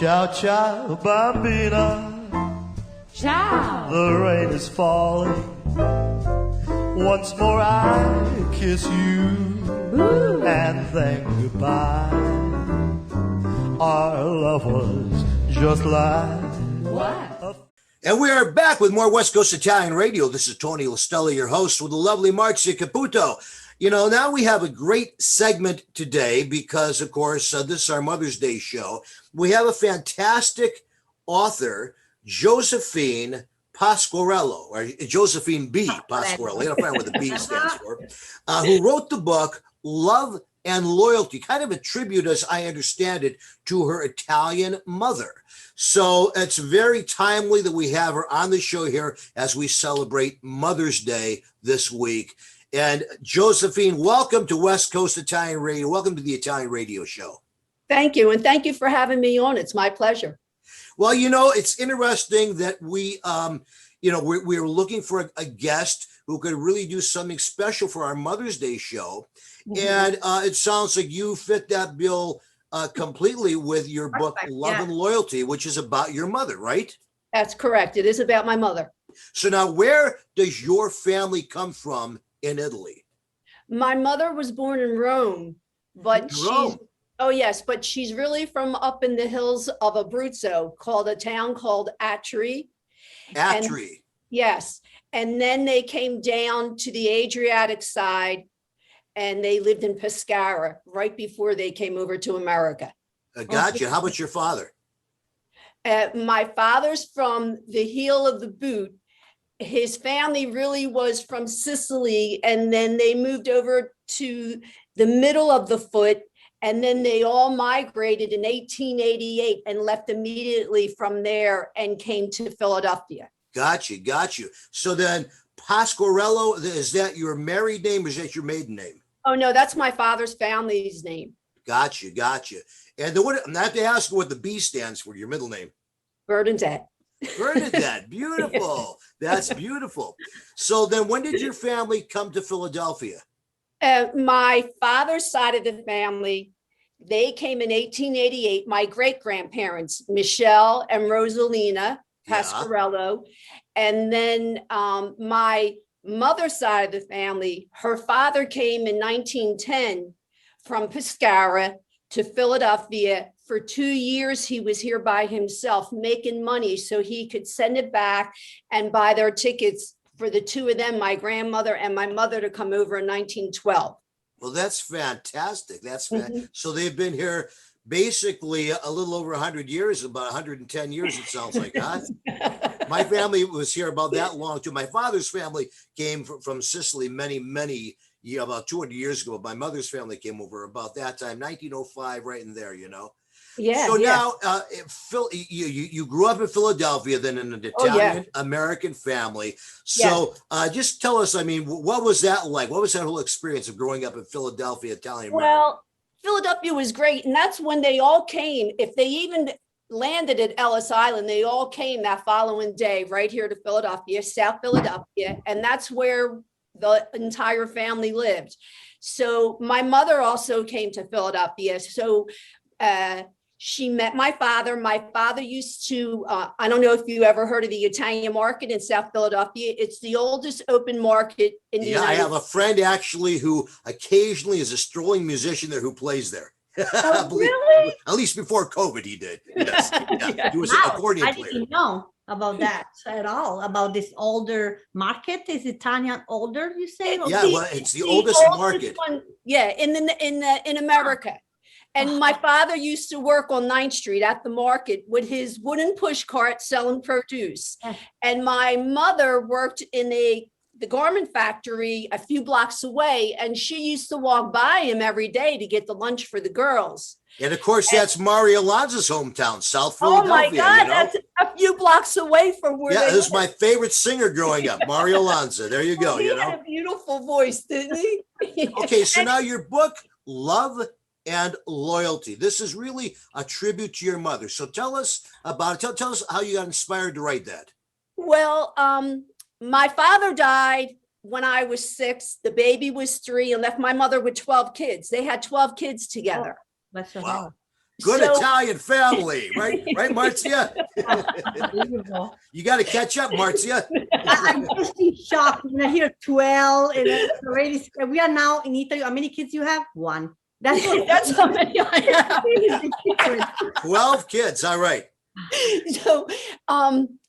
Ciao, ciao, bambina. Ciao. The rain is falling. Once more I kiss you Ooh. and then goodbye. Our love was just like What? And we are back with more West Coast Italian Radio. This is Tony Listella, your host, with the lovely Marcia Caputo. You know, now we have a great segment today because, of course, this is our Mother's Day show. We have a fantastic author, Josephine Pasquarello, or Josephine B. Pasquarello. I gotta find out what the B stands for, who wrote the book Love and Loyalty, kind of a tribute, as I understand it, to her Italian mother. So it's very timely that we have her on the show here as we celebrate Mother's Day this week. And Josephine, welcome to West Coast Italian Radio. Welcome to the Italian Radio Show. Thank you. And thank you for having me on. It's my pleasure. Well, you know, it's interesting that we're looking for a guest who could really do something special for our Mother's Day show. Mm-hmm. And it sounds like you fit that bill completely with your book, Love and Loyalty, which is about your mother, right? That's correct. It is about my mother. So now, where does your family come from in Italy? My mother was born in Rome, but she's really from up in the hills of Abruzzo, called a town called Atri. Atri. Yes. And then they came down to the Adriatic side and they lived in Pescara right before they came over to America. Gotcha. How about your father? My father's from the heel of the boot. His family really was from Sicily, and then they moved over to the middle of the foot, and then they all migrated in 1888 and left immediately from there and came to Philadelphia. Got you. So then Pasquarello, is that your married name or is that your maiden name? Oh, no, that's my father's family's name. Got you. And I'm not to ask what the B stands for, your middle name. Bernadette. Bernadette, beautiful. That's beautiful. So then when did your family come to Philadelphia? My father's side of the family, they came in 1888. My great-grandparents, Michelle and Rosalina Pasquarello. And then my mother's side of the family, her father came in 1910 from Pescara to Philadelphia. For 2 years, he was here by himself making money so he could send it back and buy their tickets for the two of them, my grandmother and my mother, to come over in 1912. Well, that's fantastic. So they've been here basically a little over 100 years, about 110 years, it sounds like, huh? My family was here about that long too. My father's family came from Sicily many about 200 years ago. My mother's family came over about that time, 1905, right in there, you know. Yeah. So now, Phil, you grew up in Philadelphia, then in an Italian American family. So just tell us, I mean, what was that like? What was that whole experience of growing up in Philadelphia, Italian American? Well, Philadelphia was great. And that's when they all came. If they even landed at Ellis Island, they all came that following day right here to Philadelphia, South Philadelphia. And that's where the entire family lived. So my mother also came to Philadelphia. So she met my father. My father used to, I don't know if you ever heard of the Italian market in South Philadelphia. It's the oldest open market in the United States. I have a friend actually who occasionally is a strolling musician there who plays there. Oh, really? At least before COVID, he did. Yes. Yeah. He was an accordion player. I didn't know about that at all, about this older market. Is Italian older, you say? It's the oldest market. One, in America. And my father used to work on 9th Street at the market with his wooden push cart selling produce. And my mother worked in the garment factory a few blocks away, and she used to walk by him every day to get the lunch for the girls. And of course, that's Mario Alonso's hometown, South Philadelphia. Oh my God, that's a few blocks away from where they this is my favorite singer growing up, Mario Alonso. There you go. He had a beautiful voice, didn't he? Okay, so now your book, Love and Loyalty. This is really a tribute to your mother. So tell us about it. Tell us how you got inspired to write that. Well, my father died when I was 6. The baby was 3 and left my mother with 12 kids. They had 12 kids together. That's wow. Good So- Italian family, right? Right, Marzia? Unbelievable. You got to catch up, Marzia. I'm just in shock when I hear 12 and it's already, we are now in Italy. How many kids you have? One. That's what That's how many I have. 12 kids. All right. So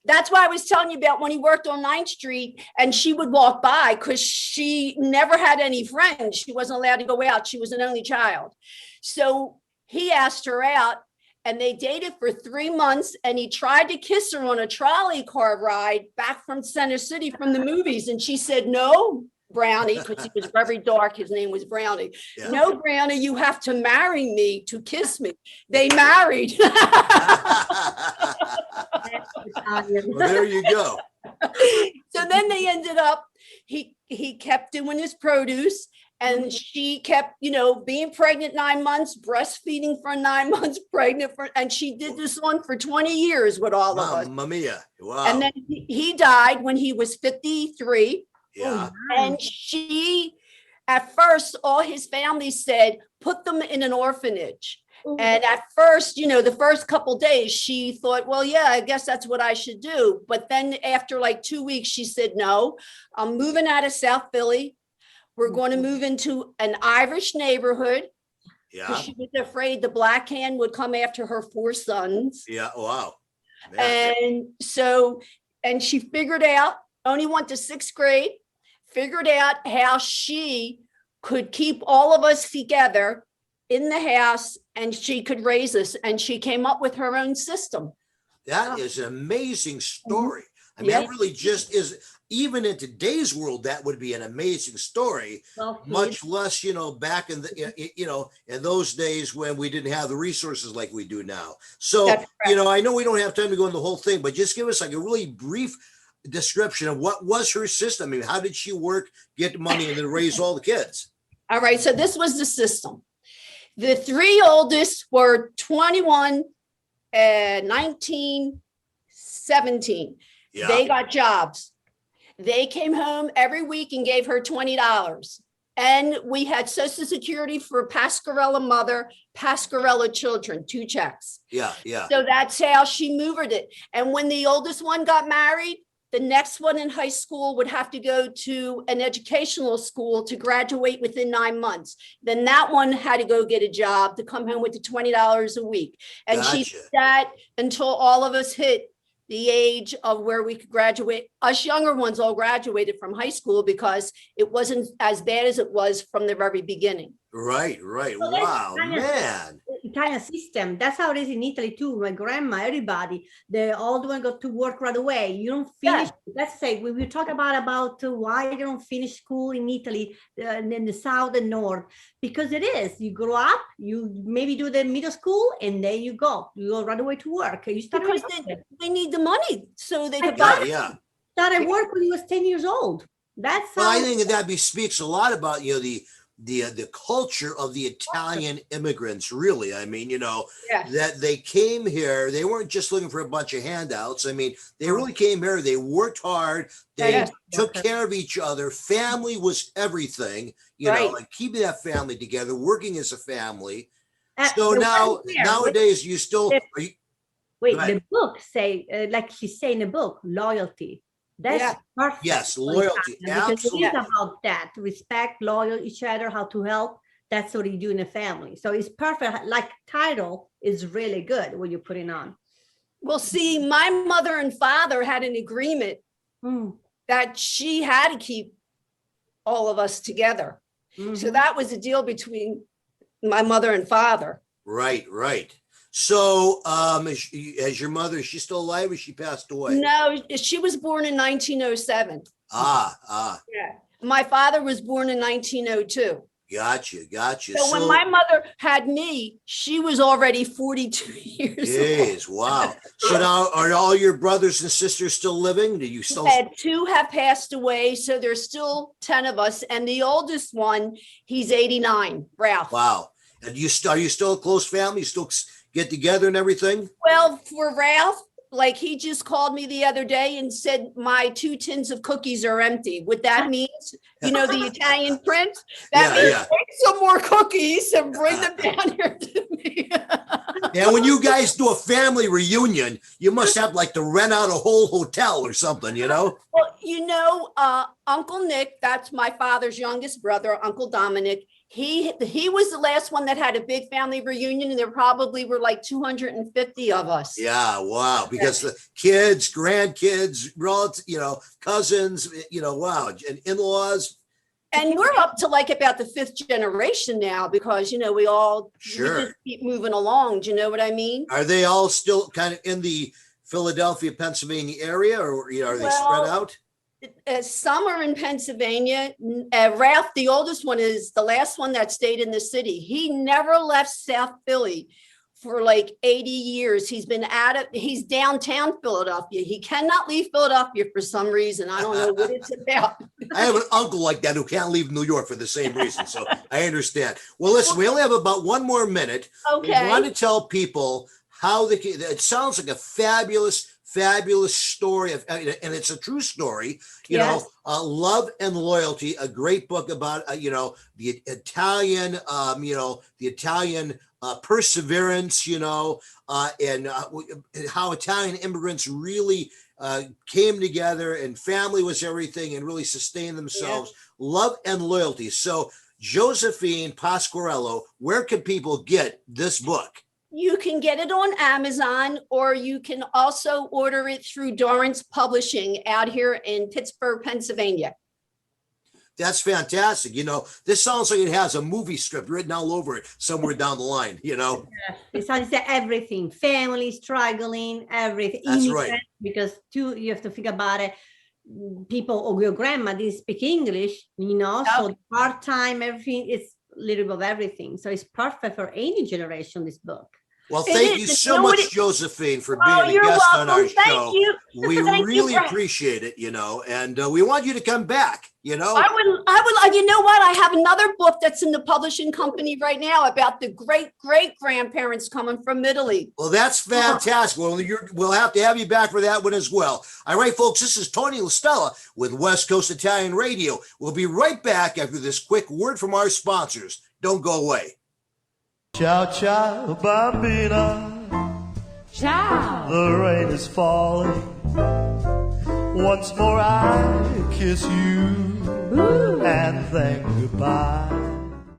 that's why I was telling you about when he worked on 9th Street and she would walk by because she never had any friends. She wasn't allowed to go out. She was an only child. So he asked her out and they dated for 3 months and he tried to kiss her on a trolley car ride back from Center City from the movies. And she said, no, Brownie, because he was very dark. His name was Brownie. Yeah. No, Brownie, you have to marry me to kiss me. They married. Italian. Well, there you go. So then they ended up, he kept doing his produce and she kept, being pregnant 9 months, breastfeeding for 9 months, pregnant for, and she did this on for 20 years with all of us. Mamma mia. Wow. And then he died when he was 53. Yeah. And she, at first, all his family said, put them in an orphanage. And at first, the first couple days, she thought, well, yeah, I guess that's what I should do. But then after like 2 weeks, she said, no, I'm moving out of South Philly. We're going to move into an Irish neighborhood Yeah. because she was afraid the Black Hand would come after her 4 sons. Yeah. Wow. Yeah. And she figured out, only went to 6th grade, figured out how she could keep all of us together in the house and she could raise us. And she came up with her own system. That is an amazing story. I mean, Yeah. that really just is, even in today's world, that would be an amazing story, Well, much less, back in the, in those days when we didn't have the resources like we do now. So, That's correct. I know we don't have time to go into the whole thing, but just give us like a really brief description of what was her system. I mean, how did she work, get money, and then raise all the kids? All right. So this was the system. The 3 oldest were 21 and 19, 17. Yeah. They got jobs. They came home every week and gave her $20. And we had Social Security for Pasquarello mother, Pasquarello children, 2 checks. Yeah. Yeah. So that's how she maneuvered it. And when the oldest one got married, the next one in high school would have to go to an educational school to graduate within 9 months. Then that one had to go get a job to come home with the $20 a week. And she Gotcha. did that until all of us hit the age of where we could graduate. Us younger ones all graduated from high school because it wasn't as bad as it was from the very beginning. Right. Right. Well, that's Wow, kind of- man. Italian system. That's how it is in Italy too. My grandma, everybody, the old one got to work right away. You don't finish. Let's say when we talk about why they don't finish school in Italy, in the south and north, because it is. You grow up, you maybe do the middle school, and then you go right away to work. You start Because they need the money so they could Yeah. buy. Yeah. started work when he was 10 years old. That's Well, I how- think that speaks a lot about the culture of the Italian immigrants. Really, I mean, Yeah. that they came here. They weren't just looking for a bunch of handouts. I mean, they really came here. They worked hard. They Yeah. took care of each other. Family was everything. Right. Like keeping that family together, working as a family. Uh, So the now one here, nowadays, you still. If- Are you, wait, go ahead. the book say, like she say in the book, loyalty. That's Yeah. perfect. Yes, for loyalty, Italian, because absolutely. it is about that, respect, loyal each other, how to help. That's what you do in a family. So it's perfect. Like title is really good when you put it on. Well, see, my mother and father had an agreement Mm, that she had to keep all of us together. So mhm. that was a deal between my mother and father. Right, right. So, as your mother, is she still alive or she passed away? No, she was born in 1907. Ah, Yeah. My father was born in 1902. gotcha. So when my mother had me, she was already 42 years old. Jeez, wow. So now, are all your brothers and sisters still living? Do you still? And 2 have passed away, so there's still 10 of us. And the oldest one, he's 89, Ralph. Wow. And are you still a close family? You still get together and everything? Well, for Ralph, like he just called me the other day and said my 2 tins of cookies are empty. What that means, you know, the Italian prince, that means make some more cookies and bring them down here to me. And when you guys do a family reunion, you must have like to rent out a whole hotel or something, you know? Well, you know, Uncle Nick, that's my father's youngest brother, Uncle Dominic. He was the last one that had a big family reunion, and there probably were like 250 of us. Yeah, wow. Because the kids, grandkids, relatives, you know, cousins, you know, wow, and in-laws. And we're up to like about the 5th generation now because, you know, we just keep moving along. Do you know what I mean? Are they all still kind of in the Philadelphia, Pennsylvania area, or you know, are they spread out? Some are in Pennsylvania. Ralph, the oldest one, is the last one that stayed in the city. He never left South Philly for like 80 years. He's downtown Philadelphia. He cannot leave Philadelphia for some reason. I don't know what it's about. I have an uncle like that who can't leave New York for the same reason. So I understand. Well, listen, we only have about 1 more minute. Okay. We want to tell people how it sounds like a fabulous story and it's a true story, you know, Love and Loyalty, a great book about, you know, the Italian, perseverance, you know, and how Italian immigrants really came together and family was everything and really sustained themselves. Love and Loyalty. So Josephine Pasquarello, where can people get this book? You can get it on Amazon, or you can also order it through Dorrance Publishing out here in Pittsburgh, Pennsylvania. That's fantastic. You know, this sounds like it has a movie script written all over it somewhere down the line, you know? It sounds like everything, family struggling, everything. That's right. Because you have to think about it. People or your grandma didn't speak English, you know, so part-time, everything, it's a little bit of everything. So it's perfect for any generation, this book. Well, thank you so much, Josephine, for being a guest on our show. We really appreciate it, you know, and we want you to come back, you know. I would, you know what? I have another book that's in the publishing company right now about the great-great-grandparents coming from Italy. Well, that's fantastic. Well, we'll have to have you back for that one as well. All right, folks, this is Tony LaStella with West Coast Italian Radio. We'll be right back after this quick word from our sponsors. Don't go away. Ciao, ciao, bambina. Ciao. The rain is falling. Once more I kiss you. Ooh. And then goodbye.